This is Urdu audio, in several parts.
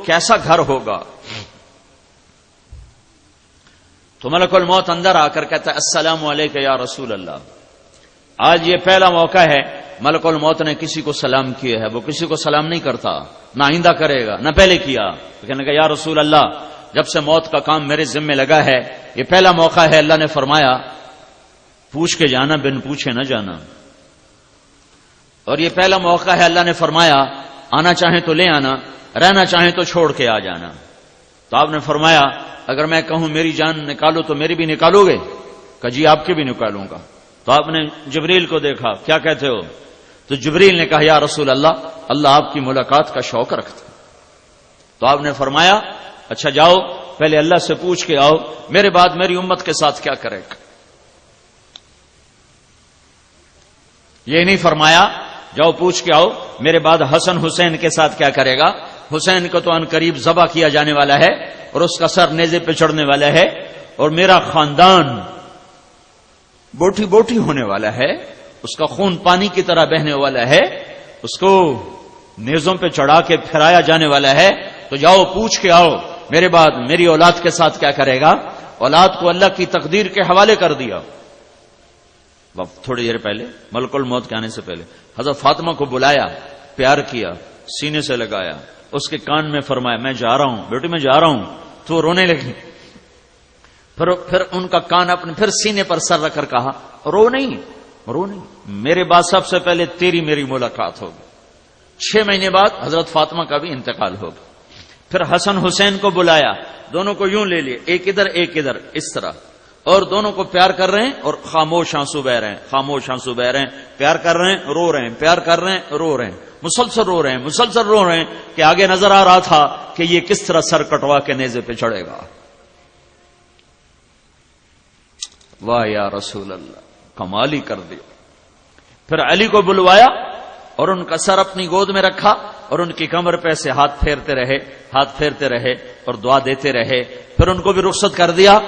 کیسا گھر ہوگا؟ تو ملک الموت اندر آ کر کہتا ہے السلام علیکم یا رسول اللہ. آج یہ پہلا موقع ہے ملک الموت نے کسی کو سلام کیا ہے. وہ کسی کو سلام نہیں کرتا، نہ آئندہ کرے گا، نہ پہلے کیا. تو کہنے لگا یا رسول اللہ، جب سے موت کا کام میرے ذمہ لگا ہے یہ پہلا موقع ہے. اللہ نے فرمایا پوچھ کے جانا، بن پوچھے نہ جانا. اور یہ پہلا موقع ہے اللہ نے فرمایا آنا چاہیں تو لے آنا، رہنا چاہیں تو چھوڑ کے آ جانا. تو آپ نے فرمایا اگر میں کہوں میری جان نکالو تو میری بھی نکالو گے؟ کہ جی آپ کی بھی نکالوں گا. تو آپ نے جبریل کو دیکھا، کیا کہتے ہو؟ تو جبریل نے کہا یا رسول اللہ، اللہ آپ کی ملاقات کا شوق رکھتا. تو آپ نے فرمایا اچھا جاؤ پہلے اللہ سے پوچھ کے آؤ میرے بعد میری امت کے ساتھ کیا کرے گا. یہ نہیں فرمایا جاؤ پوچھ کے آؤ میرے بعد حسن حسین کے ساتھ کیا کرے گا. حسین کو تو ان قریب ذبح کیا جانے والا ہے اور اس کا سر نیزے پہ چڑھنے والا ہے، اور میرا خاندان بوٹی بوٹی ہونے والا ہے، اس کا خون پانی کی طرح بہنے والا ہے، اس کو نیزوں پہ چڑھا کے پھرایا جانے والا ہے. تو جاؤ پوچھ کے آؤ میرے بعد میری اولاد کے ساتھ کیا کرے گا. اولاد کو اللہ کی تقدیر کے حوالے کر دیا. تھوڑی دیر پہلے ملک الموت کے آنے سے پہلے حضرت فاطمہ کو بلایا، پیار کیا، سینے سے لگایا، اس کے کان میں فرمایا میں جا رہا ہوں بیٹی، میں جا رہا ہوں. تو رونے لگی. پھر ان کا کان اپنے پھر سینے پر سر رکھ کر کہا رو نہیں، رو نہیں، میرے بعد سب سے پہلے تیری میری ملاقات ہوگی. 6 مہینے بعد حضرت فاطمہ کا بھی انتقال ہوگا. پھر حسن حسین کو بلایا، دونوں کو یوں لے لیے، ایک ادھر ایک ادھر اس طرح، اور دونوں کو پیار کر رہے ہیں اور خاموش آنسو بہ رہے ہیں، خاموش آنسو بہ رہے ہیں. پیار کر رہے ہیں رو رہے ہیں، پیار کر رہے ہیں رو رہے ہیں، مسلسل رو رہے ہیں، مسلسل رو رہے ہیں کہ آگے نظر آ رہا تھا کہ یہ کس طرح سر کٹوا کے نیزے پہ چڑھے گا. واہ یا رسول اللہ، کمال ہی کر دیا. پھر علی کو بلوایا اور ان کا سر اپنی گود میں رکھا اور ان کی کمر پہ سے ہاتھ پھیرتے رہے اور دعا دیتے رہے. پھر ان کو بھی رخصت کر دیا.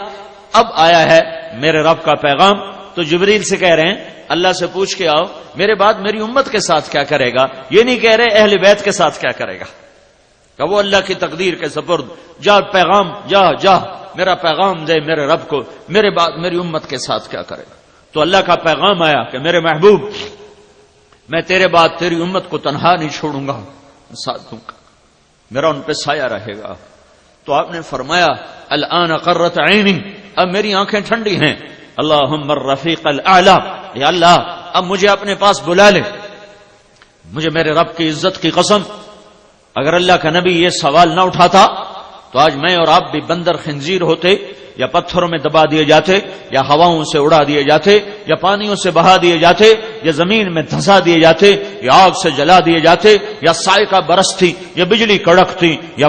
اب آیا ہے میرے رب کا پیغام. تو جبریل سے کہہ رہے ہیں اللہ سے پوچھ کے آؤ میرے بعد میری امت کے ساتھ کیا کرے گا. یہ نہیں کہہ رہے اہل بیت کے ساتھ کیا کرے گا، کہ وہ اللہ کی تقدیر کے سپرد. جا پیغام، جا میرا پیغام دے میرے رب کو، میرے بعد میری امت کے ساتھ کیا کرے گا. تو اللہ کا پیغام آیا کہ میرے محبوب میں تیرے بعد تیری امت کو تنہا نہیں چھوڑوں گا، ساتھ دوں گا، میرا ان پہ سایہ رہے گا. تو آپ نے فرمایا الآن قرت عینی، اب میری آنکھیں ٹھنڈی ہیں. اللہم الرفیق الاعلی، یا اللہ اب مجھے اپنے پاس بلا لے. مجھے میرے رب کی عزت کی قسم اگر اللہ کا نبی یہ سوال نہ اٹھاتا تو آج میں اور آپ بھی بندر خنزیر ہوتے، یا پتھروں میں دبا دیے جاتے، یا ہواؤں سے اڑا دیے جاتے، یا پانیوں سے بہا دیے جاتے، یا زمین میں دھسا دیے جاتے، یا آگ سے جلا دیے جاتے، یا صاعقہ برستی، یا بجلی کڑکتی، یا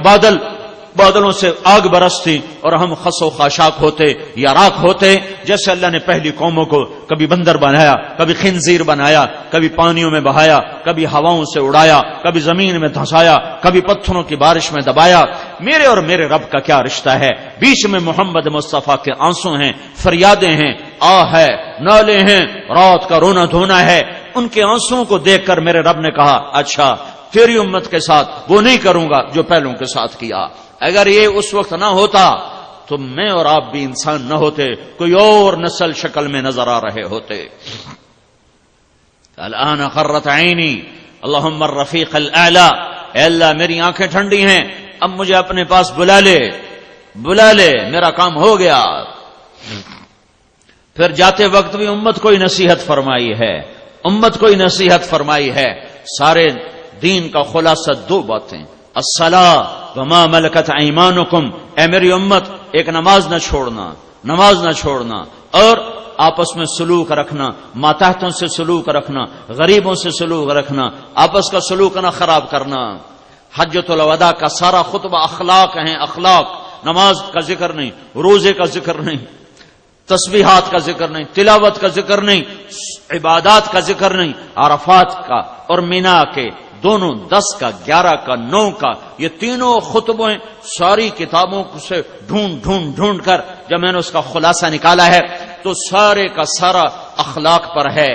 بادلوں سے آگ برستی اور ہم خس و خاشاک ہوتے یا راکھ ہوتے. جیسے اللہ نے پہلی قوموں کو کبھی بندر بنایا، کبھی خنزیر بنایا، کبھی پانیوں میں بہایا، کبھی ہواؤں سے اڑایا، کبھی زمین میں دھسایا، کبھی پتھروں کی بارش میں دبایا. میرے اور میرے رب کا کیا رشتہ ہے؟ بیچ میں محمد مصطفیٰ کے آنسو ہیں، فریادیں ہیں، ہے، نالے ہیں، رات کا رونا دھونا ہے. ان کے آنسوؤں کو دیکھ کر میرے رب نے کہا اچھا تیری امت کے ساتھ وہ نہیں کروں گا جو پہلوں کے ساتھ کیا. اگر یہ اس وقت نہ ہوتا تو میں اور آپ بھی انسان نہ ہوتے، کوئی اور نسل شکل میں نظر آ رہے ہوتے. الآن قرت عینی اللہم الرفیق الاعلی، اے اللہ میری آنکھیں ٹھنڈی ہیں، اب مجھے اپنے پاس بلا لے، میرا کام ہو گیا. پھر جاتے وقت بھی امت کو ہی نصیحت فرمائی ہے. سارے دین کا خلاصہ 2 باتیں، الصلاۃ وما ملکت ایمانکم، اے میری امت ایک نماز نہ چھوڑنا اور آپس میں سلوک رکھنا، ماتحتوں سے سلوک رکھنا، غریبوں سے سلوک رکھنا، آپس کا سلوک نہ خراب کرنا. حجۃ الوداع کا سارا خطبہ اخلاق ہیں، اخلاق. نماز کا ذکر نہیں، روزے کا ذکر نہیں، تسبیحات کا ذکر نہیں، تلاوت کا ذکر نہیں، عبادات کا ذکر نہیں. عرفات کا اور مینا کے دونوں 10 کا 11 کا 9 کا یہ تینوں خطبیں ساری کتابوں سے ڈھونڈ کر جب میں نے اس کا خلاصہ نکالا ہے تو سارے کا سارا اخلاق پر ہے،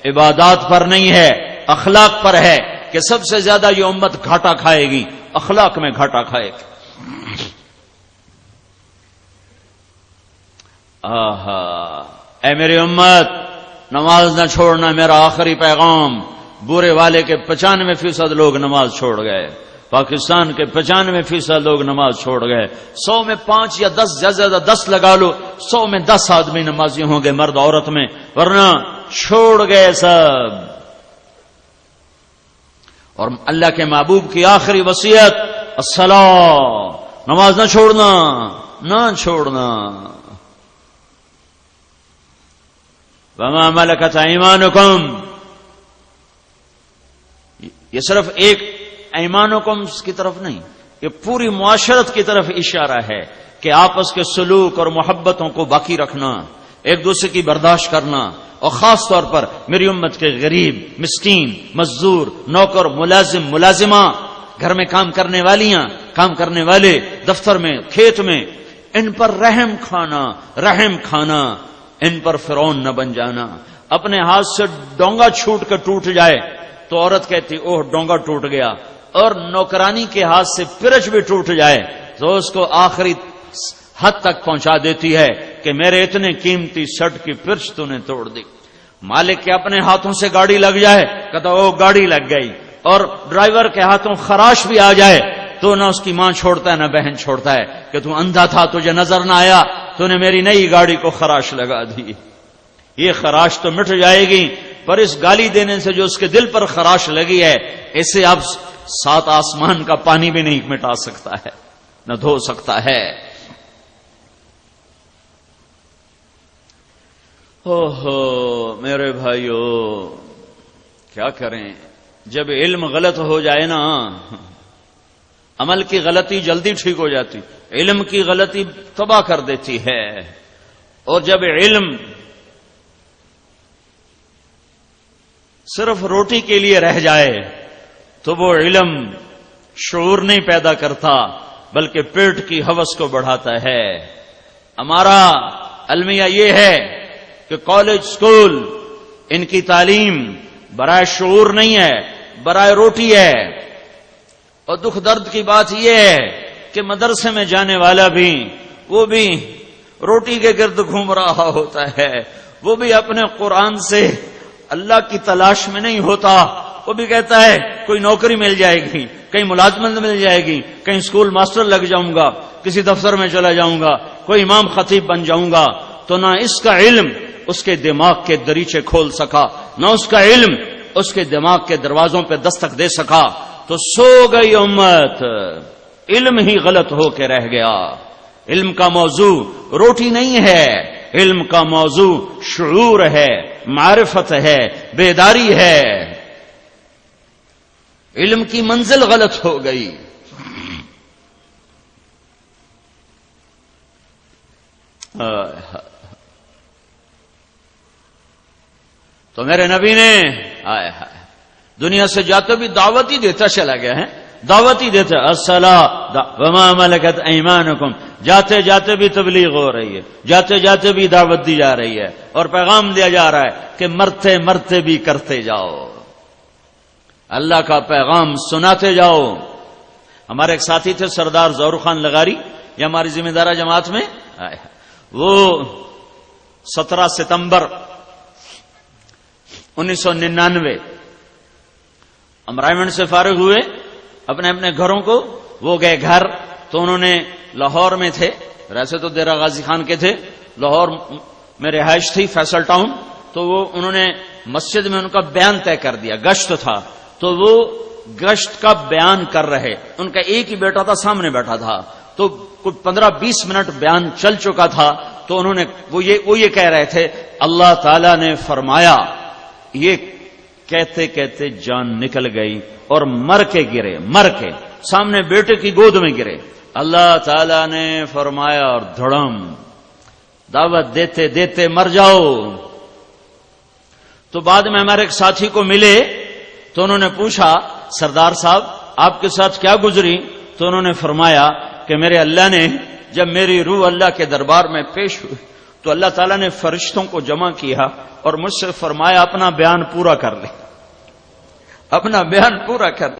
عبادات پر نہیں ہے، اخلاق پر ہے. کہ سب سے زیادہ یہ امت گھاٹا کھائے گی، اخلاق میں گھاٹا کھائے گی۔ آہا، اے میری امت، نماز نہ چھوڑنا میرا آخری پیغام۔ بورے والے کے 95% لوگ نماز چھوڑ گئے، پاکستان کے 95% لوگ نماز چھوڑ گئے۔ 100 میں 5 یا 10، زیادہ سے زیادہ 10 لگا لو، 100 میں 10 آدمی نمازی ہوں گے، مرد عورت میں، ورنہ چھوڑ گئے سب۔ اور اللہ کے محبوب کی آخری وصیت الصلاۃ، نماز نہ چھوڑنا، نہ چھوڑنا۔ وما ملکت ایمانکم، یہ صرف ایک ایمانکم کی طرف نہیں، یہ پوری معاشرت کی طرف اشارہ ہے کہ آپس کے سلوک اور محبتوں کو باقی رکھنا، ایک دوسرے کی برداشت کرنا، اور خاص طور پر میری امت کے غریب، مسکین، مزدور، نوکر، ملازم، ملازمہ، گھر میں کام کرنے والیاں، کام کرنے والے، دفتر میں، کھیت میں، ان پر رحم کھانا، ان پر فرعون نہ بن جانا۔ اپنے ہاتھ سے ڈونگا چھوٹ کر ٹوٹ جائے تو عورت کہتی اوہ ڈونگا ٹوٹ گیا، اور نوکرانی کے ہاتھ سے پرچ بھی ٹوٹ جائے تو اس کو آخری حد تک پہنچا دیتی ہے کہ میرے اتنے قیمتی شرٹ کی پرچ تو نے توڑ دی۔ مالک کے اپنے ہاتھوں سے گاڑی لگ جائے کہتا او گاڑی لگ گئی، اور ڈرائیور کے ہاتھوں خراش بھی آ جائے تو نہ اس کی ماں چھوڑتا ہے نہ بہن چھوڑتا ہے کہ تو اندھا تھا، تجھے نظر نہ آیا، تو نے میری نئی گاڑی کو خراش لگا دی۔ یہ خراش تو مٹ جائے گی، پر اس گالی دینے سے جو اس کے دل پر خراش لگی ہے، اسے اب 7 آسمان کا پانی بھی نہیں مٹا سکتا ہے، نہ دھو سکتا ہے۔ اوہو میرے بھائیو، کیا کریں؟ جب علم غلط ہو جائے نا، عمل کی غلطی جلدی ٹھیک ہو جاتی، علم کی غلطی تباہ کر دیتی ہے۔ اور جب علم صرف روٹی کے لیے رہ جائے تو وہ علم شعور نہیں پیدا کرتا بلکہ پیٹ کی ہوس کو بڑھاتا ہے۔ ہمارا المیہ یہ ہے کہ کالج سکول ان کی تعلیم برائے شعور نہیں ہے، برائے روٹی ہے۔ اور دکھ درد کی بات یہ ہے کہ مدرسے میں جانے والا بھی، وہ بھی روٹی کے گرد گھوم رہا ہوتا ہے، وہ بھی اپنے قرآن سے اللہ کی تلاش میں نہیں ہوتا، وہ بھی کہتا ہے کوئی نوکری مل جائے گی، کہیں ملازمت مل جائے گی، کہیں اسکول ماسٹر لگ جاؤں گا، کسی دفتر میں چلا جاؤں گا، کوئی امام خطیب بن جاؤں گا۔ تو نہ اس کا علم اس کے دماغ کے دریچے کھول سکا، نہ اس کا علم اس کے دماغ کے دروازوں پہ دستک دے سکا، تو سو گئی امت، علم ہی غلط ہو کے رہ گیا۔ علم کا موضوع روٹی نہیں ہے، علم کا موضوع شعور ہے، معرفت ہے، بیداری ہے۔ علم کی منزل غلط ہو گئی۔ تو میرے نبی نے دنیا سے جاتے بھی دعوت ہی دیتا چلا گیا ہے، دعوت ہی دیتا، الصلاۃ وما ملکت ایمانکم، جاتے جاتے بھی تبلیغ ہو رہی ہے، جاتے جاتے بھی دعوت دی جا رہی ہے، اور پیغام دیا جا رہا ہے کہ مرتے مرتے بھی کرتے جاؤ، اللہ کا پیغام سناتے جاؤ۔ ہمارے ایک ساتھی تھے سردار ظہور خان لغاری، یہ ہماری ذمہ دارہ جماعت میں، وہ 17 ستمبر 1999 ہم رائمنڈ سے فارغ ہوئے، اپنے اپنے گھروں کو، وہ گئے گھر، تو انہوں نے لاہور میں تھے، ویسے تو ڈیرہ غازی خان کے تھے، لاہور میں رہائش تھی فیصل ٹاؤن، تو وہ انہوں نے مسجد میں ان کا بیان طے کر دیا، گشت تھا تو وہ گشت کا بیان کر رہے، ان کا ایک ہی بیٹا تھا سامنے بیٹھا تھا، تو کچھ 15-20 منٹ بیان چل چکا تھا، تو انہوں نے وہ یہ کہہ رہے تھے اللہ تعالی نے فرمایا، یہ کہتے کہتے جان نکل گئی اور مر کے گرے، مر کے سامنے بیٹے کی گود میں گرے۔ اللہ تعالی نے فرمایا اور دھڑم، دعوت دیتے دیتے مر جاؤ۔ تو بعد میں ہمارے ایک ساتھی کو ملے تو انہوں نے پوچھا سردار صاحب آپ کے ساتھ کیا گزری؟ تو انہوں نے فرمایا کہ میرے اللہ نے، جب میری روح اللہ کے دربار میں پیش ہوئی تو اللہ تعالیٰ نے فرشتوں کو جمع کیا اور مجھ سے فرمایا اپنا بیان پورا کر لے، اپنا بیان پورا کر